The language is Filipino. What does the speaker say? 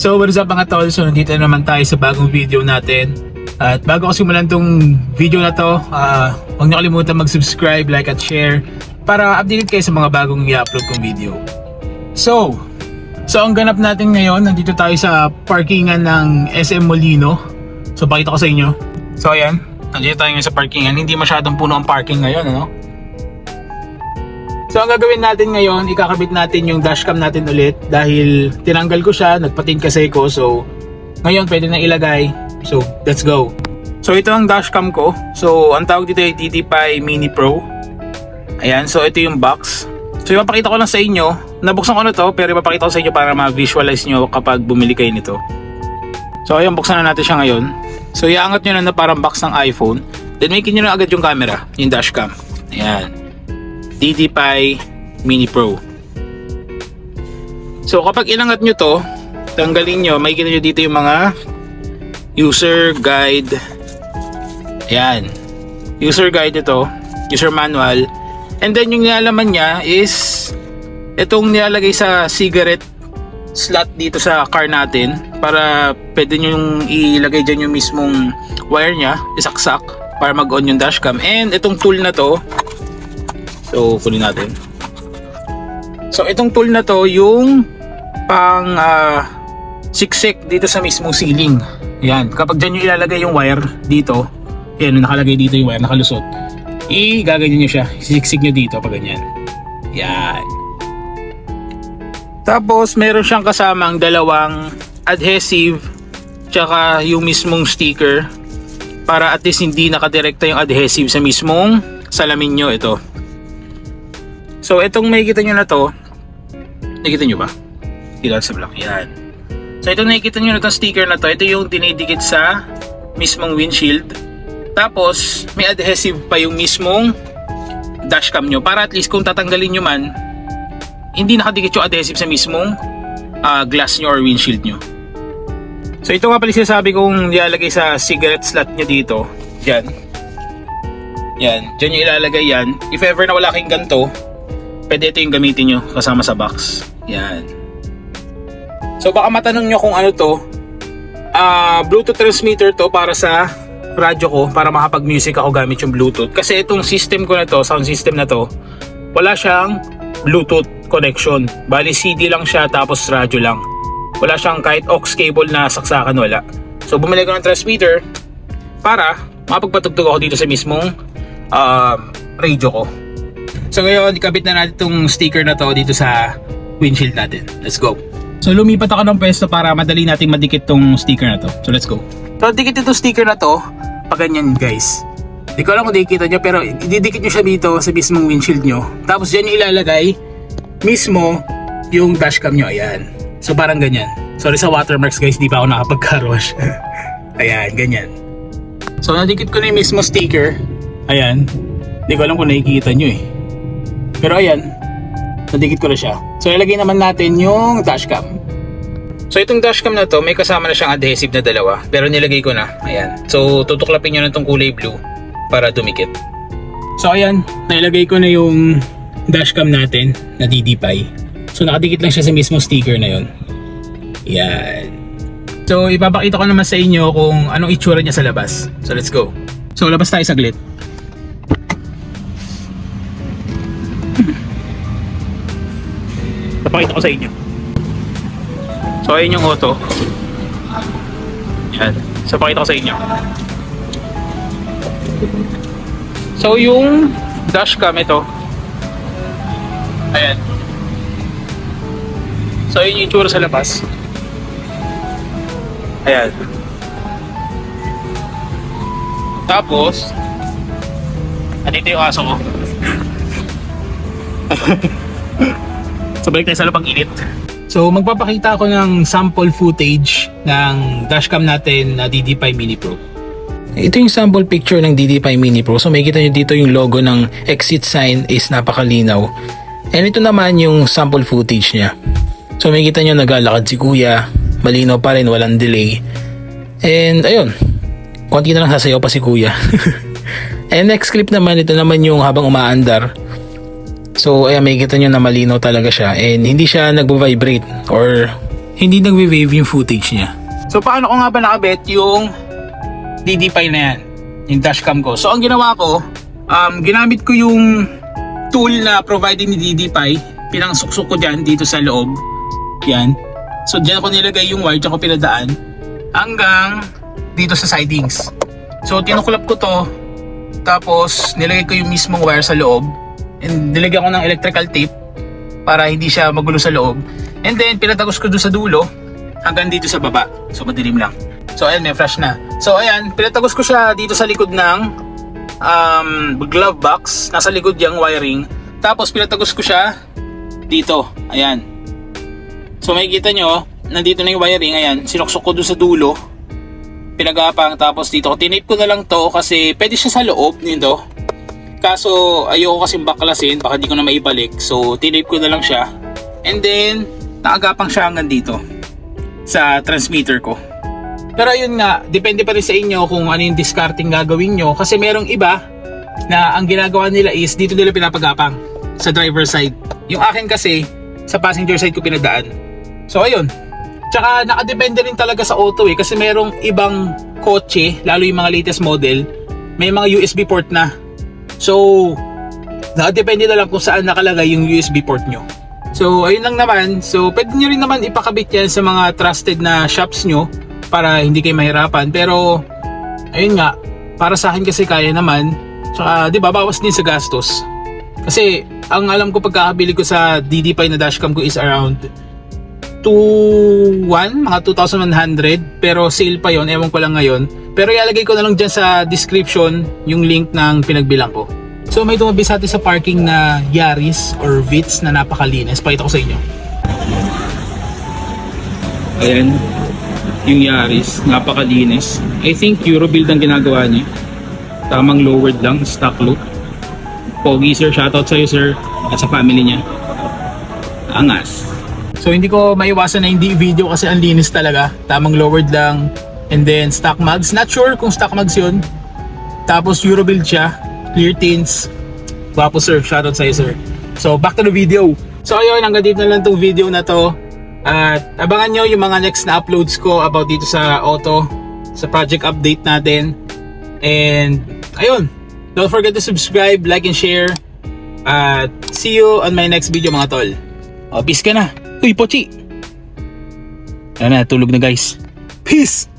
So what is up mga tol? So nandito na naman tayo sa bagong video natin. At bago ko simulan tong video na to, huwag niyo kalimutan mag-subscribe, like at share para updated kayo sa mga bagong i-upload kong video. So ang ganap natin ngayon, nandito tayo sa parkingan ng SM Molino. So pakita ko sa inyo. So ayan, nandito tayo ngayon sa parkingan. Hindi masyadong puno ang parking ngayon, ano? So ang gagawin natin ngayon, ikakabit natin yung dashcam natin ulit dahil tinanggal ko siya, nagpatin kasi ko. So ngayon pwede na ilagay. So let's go. So ito ang dashcam ko. So ang tawag dito ay DD5 Mini Pro. Ayan, so ito yung box. So ipapakita ko lang sa inyo. Nabuksan ko na to pero ipapakita ko sa inyo para ma-visualize nyo kapag bumili kayo nito. So ayan, buksan na natin siya ngayon. So iangat nyo na parang box ng iPhone. Then makin nyo na agad yung camera, yung dashcam. Ayan, DD5 Mini Pro. So kapag inangat nyo to, tanggalin nyo, makikita nyo dito yung mga user guide. Ayan, user guide ito, user manual. And then yung nilalaman niya is itong nilalagay sa cigarette slot dito sa car natin para pwede nyo yung ilagay dyan yung mismong wire nya, isaksak para mag-on yung dashcam. And itong tool na to, so kunin natin. So itong tool na to yung pang siksik dito sa mismong ceiling. Yan, kapag dyan nyo ilalagay yung wire dito, yan, nakalagay dito yung wire, nakalusot, gaganyan nyo siya, siksik nyo dito pag ganyan. Yan. Tapos meron siyang kasamang dalawang adhesive tsaka yung mismong sticker para at least hindi nakadirekta yung adhesive sa mismong salamin nyo. Ito. So itong makikita nyo na to, nakikita nyo ba? Dito sa block, yan. So itong nakikita nyo na itong sticker na to, ito yung dinidikit sa mismong windshield. Tapos may adhesive pa yung mismong dashcam nyo para at least kung tatanggalin nyo man, hindi nakadikit yung adhesive sa mismong glass nyo or windshield nyo. So ito nga pala sinasabi kong ilalagay sa cigarette slot nyo dito. Yan. Yan, dyan nyo ilalagay yan. If ever na wala kayong ganito, pwede ito yung gamitin nyo kasama sa box. Yan. So baka matanong nyo kung ano to. Bluetooth transmitter to para sa radyo ko, para makapag-music ako gamit yung Bluetooth. Kasi itong system ko na to, sound system na to, wala siyang Bluetooth connection. Bali CD lang siya tapos radyo lang. Wala siyang kahit aux cable na saksakan, wala. So bumili ko ng transmitter para makapagpatugtog ako dito sa mismong radio ko. So ngayon, ikabit na natin itong sticker na to dito sa windshield natin. Let's go. So lumipat ako ng pwesto para madali nating madikit tong sticker na to. So let's go. So dikit itong sticker na to, pag ganyan guys. Hindi ko alam kung nakikita nyo pero ididikit nyo siya dito sa mismong windshield nyo. Tapos dyan nyo ilalagay mismo yung dashcam nyo. Ayan. So parang ganyan. Sorry sa watermarks guys, di pa ako nakapag-car wash. Ayan, ganyan. So nadikit ko na yung mismo sticker. Ayan. Hindi ko alam kung nakikita nyo eh. Pero ayan, nadikit ko na siya. So ilagay naman natin yung dashcam. So itong dashcam na to, may kasama na siyang adhesive na dalawa. Pero nilagay ko na. Ayan. So tutuklapin nyo na itong kulay blue para dumikit. So ayan, nailagay ko na yung dashcam natin na DD5. So nakadikit lang siya sa mismo sticker na yon. Ayan. So ipapakita ko naman sa inyo kung anong itsura niya sa labas. So let's go. So labas tayo saglit. Papakita ko sa inyo. So ayun yung auto. Yan. So pakita ko sa inyo. So yung dashcam ito. Ayan. So ayun yung itsura sa labas. Ayan. Tapos andito yung aso ko. So balik tayo sa lupang init. So magpapakita ako ng sample footage ng dashcam natin na DD5 Mini Pro. Ito yung sample picture ng DD5 Mini Pro. So makikita nyo dito yung logo ng exit sign is napakalinaw. And ito naman yung sample footage niya. So makikita nyo naglalakad si kuya. Malinaw pa rin, walang delay. And ayun, konti na lang sasayaw pa si kuya. And next clip naman, ito naman yung habang umaandar. So ayan, makikita nyo na malinaw talaga siya. And hindi siya nagbo-vibrate or hindi nagwe-wave yung footage niya. So paano ko nga ba nakabit yung DD5 na yan, yung dashcam ko? So ang ginawa ko, ginamit ko yung tool na provided ni DD5, pinangsuksok ko dyan dito sa loob. Yan. So dyan ako nilagay yung wire, dyan ko pinadaan hanggang dito sa sidings. So tinuklap ko to, tapos nilagay ko yung mismong wire sa loob, and nilagyan ko ng electrical tape para hindi siya magulo sa loob. And then pinatagos ko doon sa dulo hanggang dito sa baba. So madilim lang. So ayan, may flash na. So ayan, pinatagos ko siya dito sa likod ng glove box. Nasa likod yung wiring. Tapos pinatagos ko siya dito. Ayan. So makikita nyo, nandito na yung wiring. Ayan, sinuksok ko doon sa dulo, pinagapang. Tapos dito ko tinape ko na lang to kasi pwede siya sa loob nito. Kaso ayoko kasing baklasin, baka di ko na maibalik. So tinape ko na lang siya. And then nakagapang siya hanggang dito sa transmitter ko. Pero ayun nga, depende pa rin sa inyo kung ano yung discarding gagawin nyo. Kasi merong iba na ang ginagawa nila is dito nila pinapagapang sa driver side. Yung akin kasi sa passenger side ko pinadaan. So ayun. Tsaka nakadepende rin talaga sa auto kasi merong ibang kotse, lalo yung mga latest model, may mga USB port na. So nakadepende na lang kung saan nakalagay yung USB port nyo. So ayun lang naman. So pwede nyo rin naman ipakabit yan sa mga trusted na shops nyo para hindi kayo mahirapan. Pero ayun nga, para sa akin kasi kaya naman. Tsaka di ba, bawas din sa gastos. Kasi ang alam ko pagkakabili ko sa DD5 na dashcam ko is around 2,100, mga 2,100. Pero sale pa yon, ewan ko lang ngayon. Pero ilalagay ko na lang dyan sa description yung link ng pinagbilang ko. So may tumabi sa atin sa parking na Yaris or Vitz na napakalinis. Pakita ko sa inyo. Ayan, yung Yaris, napakalinis. I think Eurobuild ang ginagawa niya. Tamang lowered lang, stock look. Pogi sir, shoutout sa'yo sir at sa family niya. Angas. So hindi ko maiwasan na hindi video kasi ang linis talaga. Tamang lowered lang. And then stock mags, not sure kung stock mags yun. Tapos Eurobuild siya, clear tints. Wapo sir, shoutout sa'yo sir. So back to the video. So ayun, hanggang dito na lang tong video na to. At abangan nyo yung mga next na uploads ko about dito sa auto, sa project update natin. And ayun, don't forget to subscribe, like and share. At see you on my next video mga tol. O, peace ka na. Uy, Pochi! Ayan na, tulog na guys. Peace!